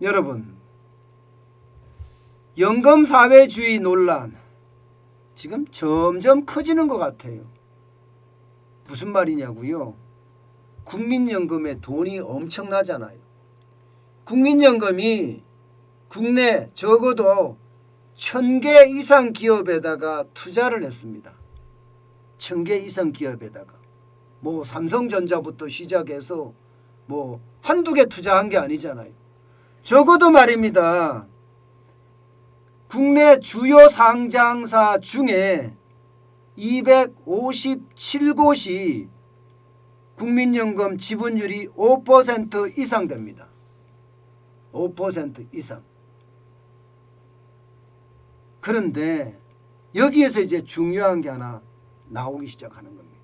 여러분, 연금사회주의 논란 지금 점점 커지는 것 같아요. 무슨 말이냐고요? 국민연금에 돈이 엄청나잖아요. 국민연금이 국내 적어도 1000개 이상 기업에다가 투자를 했습니다. 1000개 이상 기업에다가 뭐 삼성전자부터 시작해서 뭐 한두 개 투자한 게 아니잖아요. 적어도 말입니다. 국내 주요 상장사 중에 257곳이 국민연금 지분율이 5% 이상 됩니다. 5% 이상. 그런데 여기에서 이제 중요한 게 하나 나오기 시작하는 겁니다.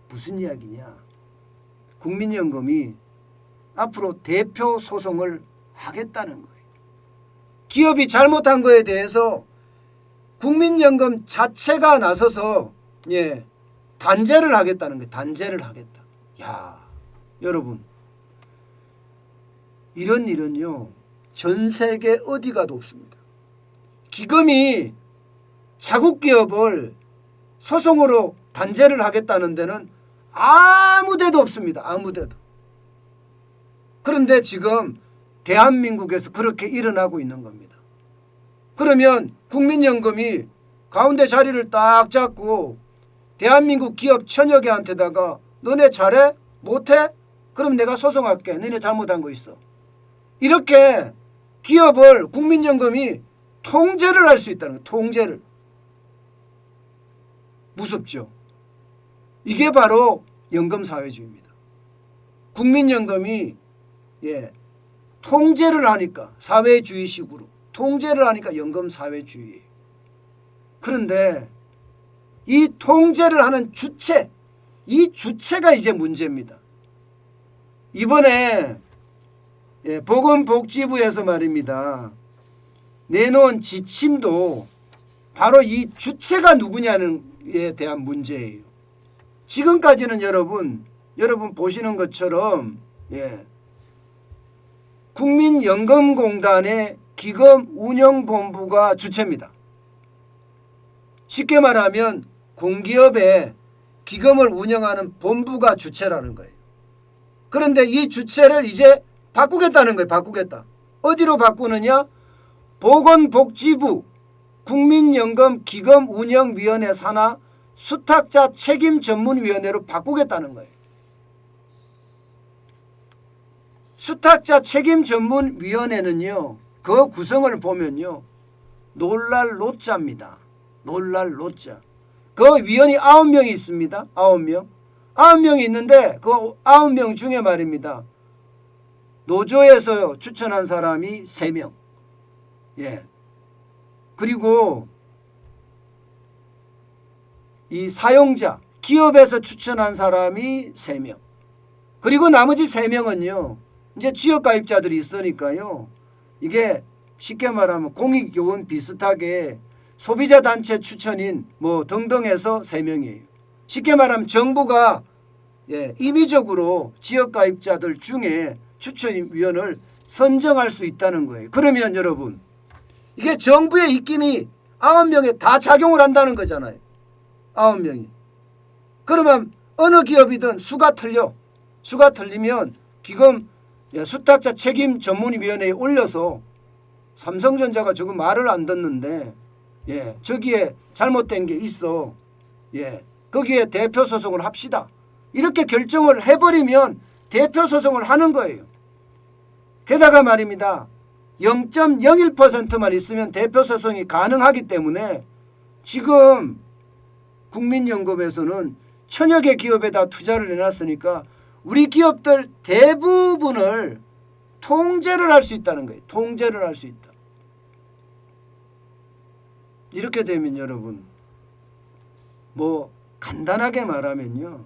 무슨 이야기냐? 국민연금이 앞으로 대표 소송을 하겠다는 거예요. 기업이 잘못한 거에 대해서 국민연금 자체가 나서서 단죄를 하겠다는 거예요. 단죄를 하겠다. 야, 여러분, 이런 일은요 전 세계 어디 가도 없습니다. 기금이 자국 기업을 소송으로 단죄를 하겠다는 데는 아무 데도 없습니다. 아무 데도. 그런데 지금 대한민국에서 그렇게 일어나고 있는 겁니다. 그러면 국민연금이 가운데 자리를 딱 잡고 대한민국 기업 1000여 개한테다가 너네 잘해? 못해? 그럼 내가 소송할게. 너네 잘못한 거 있어. 이렇게 기업을 국민연금이 통제를 할 수 있다는 거예요. 통제를. 무섭죠. 이게 바로 연금사회주의입니다. 국민연금이 통제를 하니까 사회주의식으로 통제를 하니까 연금사회주의예요. 그런데 이 통제를 하는 주체, 이 주체가 이제 문제입니다. 이번에 보건복지부에서 말입니다. 내놓은 지침도 바로 이 주체가 누구냐에 대한 문제예요. 지금까지는 여러분 보시는 것처럼 국민연금공단의 기금운영본부가 주체입니다. 쉽게 말하면 공기업의 기금을 운영하는 본부가 주체라는 거예요. 그런데 이 주체를 이제 바꾸겠다는 거예요. 바꾸겠다. 어디로 바꾸느냐? 보건복지부 국민연금 기금운영위원회 산하 수탁자 책임전문위원회로 바꾸겠다는 거예요. 수탁자 책임전문위원회는요. 그 구성을 보면요. 놀랄 노자입니다. 놀랄 노자. 그 위원이 9명이 있습니다. 9명. 9명이 있는데 그 9명 중에 말입니다. 노조에서 추천한 사람이 3명. 그리고 이 사용자, 기업에서 추천한 사람이 3명. 그리고 나머지 3명은요. 이제 지역가입자들이 있으니까요. 이게 쉽게 말하면 공익요원 비슷하게 소비자단체 추천인 뭐 등등 해서 3명이에요. 쉽게 말하면 정부가 임의적으로 지역가입자들 중에 추천위원을 선정할 수 있다는 거예요. 그러면 여러분 이게 정부의 입김이 9명에 다 작용을 한다는 거잖아요. 9명이. 그러면 어느 기업이든 수가 틀려. 수가 틀리면 기금 수탁자 책임전문위원회에 올려서 삼성전자가 저거 말을 안 듣는데 저기에 잘못된 게 있어. 거기에 대표 소송을 합시다. 이렇게 결정을 해버리면 대표 소송을 하는 거예요. 게다가 말입니다. 0.01%만 있으면 대표 소송이 가능하기 때문에 지금 국민연금에서는 1000여 개 기업에다 투자를 해놨으니까 우리 기업들 대부분을 통제를 할 수 있다는 거예요. 통제를 할 수 있다. 이렇게 되면 여러분 뭐 간단하게 말하면요.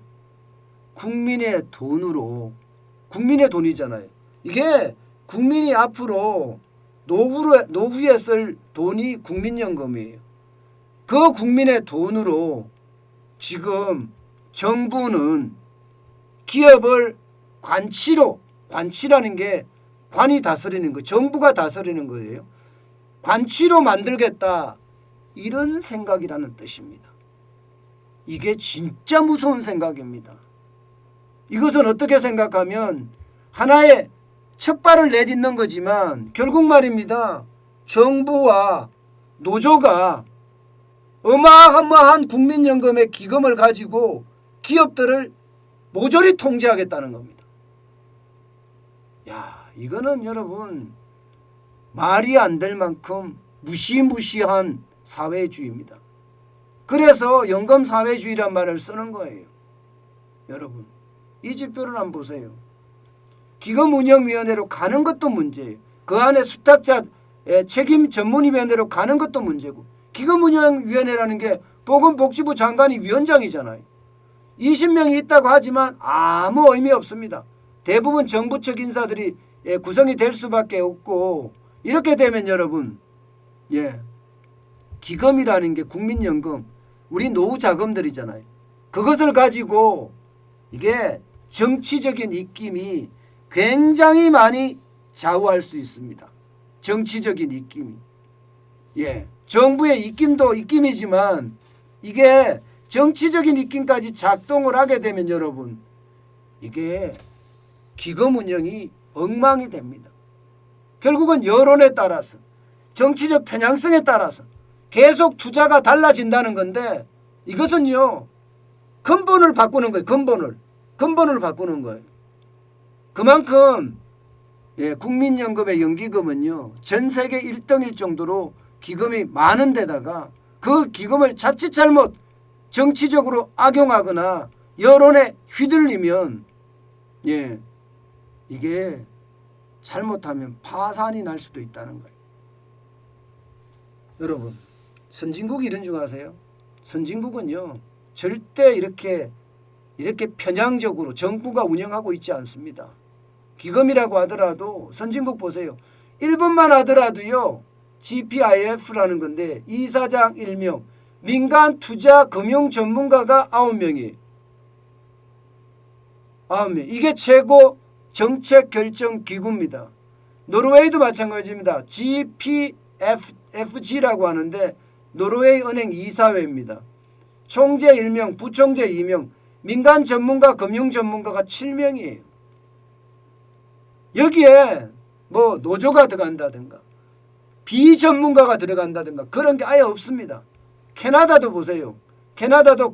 국민의 돈으로 국민의 돈이잖아요. 이게 국민이 앞으로 노후에 쓸 돈이 국민연금이에요. 그 국민의 돈으로 지금 정부는 기업을 관치라는 게 관이 다스리는 거, 정부가 다스리는 거예요. 관치로 만들겠다. 이런 생각이라는 뜻입니다. 이게 진짜 무서운 생각입니다. 이것은 어떻게 생각하면 하나의 첫발을 내딛는 거지만 결국 말입니다. 정부와 노조가 어마어마한 국민연금의 기금을 가지고 기업들을 모조리 통제하겠다는 겁니다. 야, 이거는 여러분 말이 안 될 만큼 무시무시한 사회주의입니다. 그래서 연금사회주의란 말을 쓰는 거예요. 여러분 이 지표를 한번 보세요. 기금운영위원회로 가는 것도 문제예요. 그 안에 수탁자 책임 전문위원회로 가는 것도 문제고, 기금운영위원회라는 게 보건복지부 장관이 위원장이잖아요. 20명이 있다고 하지만 아무 의미 없습니다. 대부분 정부 측 인사들이 구성이 될 수밖에 없고, 이렇게 되면 여러분 기금이라는 게 국민연금, 우리 노후 자금들이잖아요. 그것을 가지고 이게 정치적인 입김이 굉장히 많이 좌우할 수 있습니다. 정치적인 입김이. 정부의 입김도 입김이지만 이게 정치적인 입김까지 작동을 하게 되면 여러분 이게 기금 운영이 엉망이 됩니다. 결국은 여론에 따라서 정치적 편향성에 따라서 계속 투자가 달라진다는 건데, 이것은요 근본을 바꾸는 거예요. 근본을 바꾸는 거예요. 그만큼 국민연금의 연기금은요 전 세계 1등일 정도로 기금이 많은 데다가 그 기금을 자칫 잘못 정치적으로 악용하거나 여론에 휘둘리면 이게 잘못하면 파산이 날 수도 있다는 거예요. 여러분 선진국 이런 줄 아세요? 선진국은요 절대 이렇게 편향적으로 정부가 운영하고 있지 않습니다. 기금이라고 하더라도 선진국 보세요. 일본만 하더라도요 GPIF라는 건데 이사장 1명, 민간 투자 금융 전문가가 9명이에요. 9명. 이게 최고 정책 결정 기구입니다. 노르웨이도 마찬가지입니다. GPFG라고 하는데 노르웨이 은행 이사회입니다. 총재 1명, 부총재 2명, 민간 전문가, 금융 전문가가 7명이에요. 여기에 뭐 노조가 들어간다든가 비전문가가 들어간다든가 그런 게 아예 없습니다. 캐나다도 보세요. 캐나다도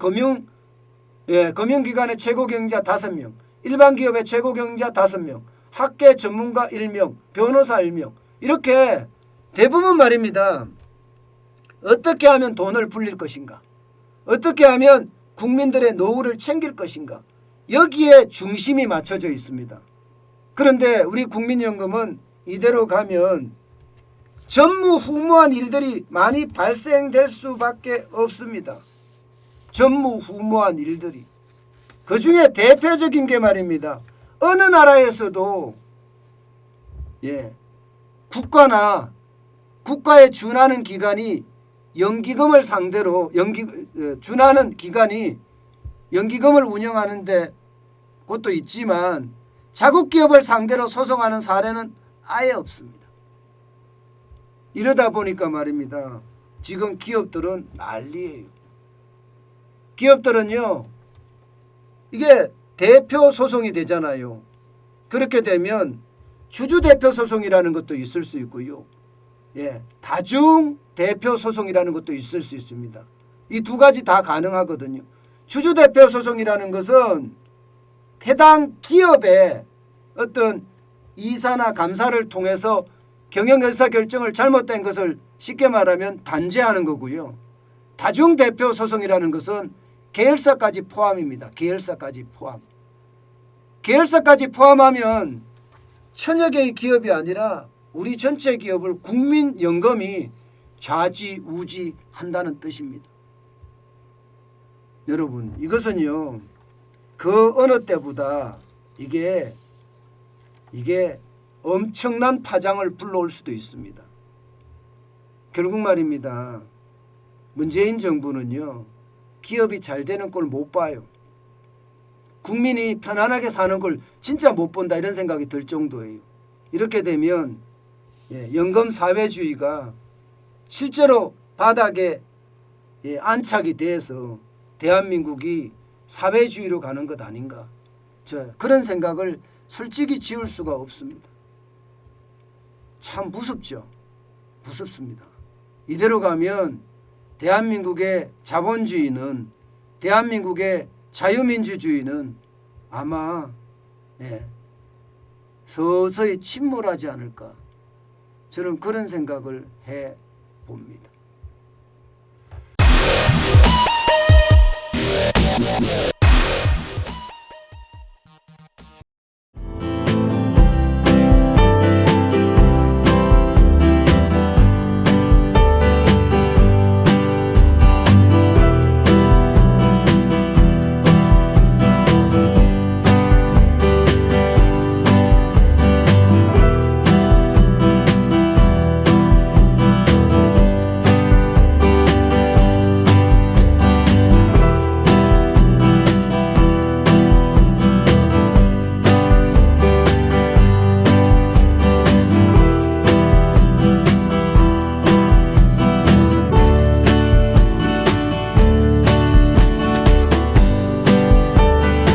금융기관의 최고 경영자 5명, 일반 기업의 최고 경영자 5명, 학계 전문가 1명, 변호사 1명, 이렇게 대부분 말입니다. 어떻게 하면 돈을 불릴 것인가, 어떻게 하면 국민들의 노후를 챙길 것인가, 여기에 중심이 맞춰져 있습니다. 그런데 우리 국민연금은 이대로 가면 전무후무한 일들이 많이 발생될 수밖에 없습니다. 전무후무한 일들이. 그중에 대표적인 게 말입니다. 어느 나라에서도 국가나 국가에 준하는 기관이 연기금을 상대로 준하는 기관이 연기금을 운영하는데 그것도 있지만 자국 기업을 상대로 소송하는 사례는 아예 없습니다. 이러다 보니까 말입니다. 지금 기업들은 난리예요. 기업들은요 이게 대표 소송이 되잖아요. 그렇게 되면 주주 대표 소송이라는 것도 있을 수 있고요. 다중 대표 소송이라는 것도 있을 수 있습니다. 이 두 가지 다 가능하거든요. 주주 대표 소송이라는 것은 해당 기업의 어떤 이사나 감사를 통해서 경영 의사결정을 잘못된 것을 쉽게 말하면 단죄하는 거고요. 다중 대표 소송이라는 것은 계열사까지 포함입니다. 계열사까지 포함. 계열사까지 포함하면 천여 개의 기업이 아니라 우리 전체 기업을 국민연금이 좌지우지한다는 뜻입니다. 여러분 이것은요 그 어느 때보다 이게 엄청난 파장을 불러올 수도 있습니다. 결국 말입니다. 문재인 정부는요 기업이 잘 되는 걸 못 봐요. 국민이 편안하게 사는 걸 진짜 못 본다 이런 생각이 들 정도예요. 이렇게 되면 연금 사회주의가 실제로 바닥에 안착이 돼서 대한민국이 사회주의로 가는 것 아닌가. 그런 생각을 솔직히 지울 수가 없습니다. 참 무섭죠. 무섭습니다. 이대로 가면 대한민국의 자본주의는, 대한민국의 자유민주주의는 아마 서서히 침몰하지 않을까. 저는 그런 생각을 해봅니다.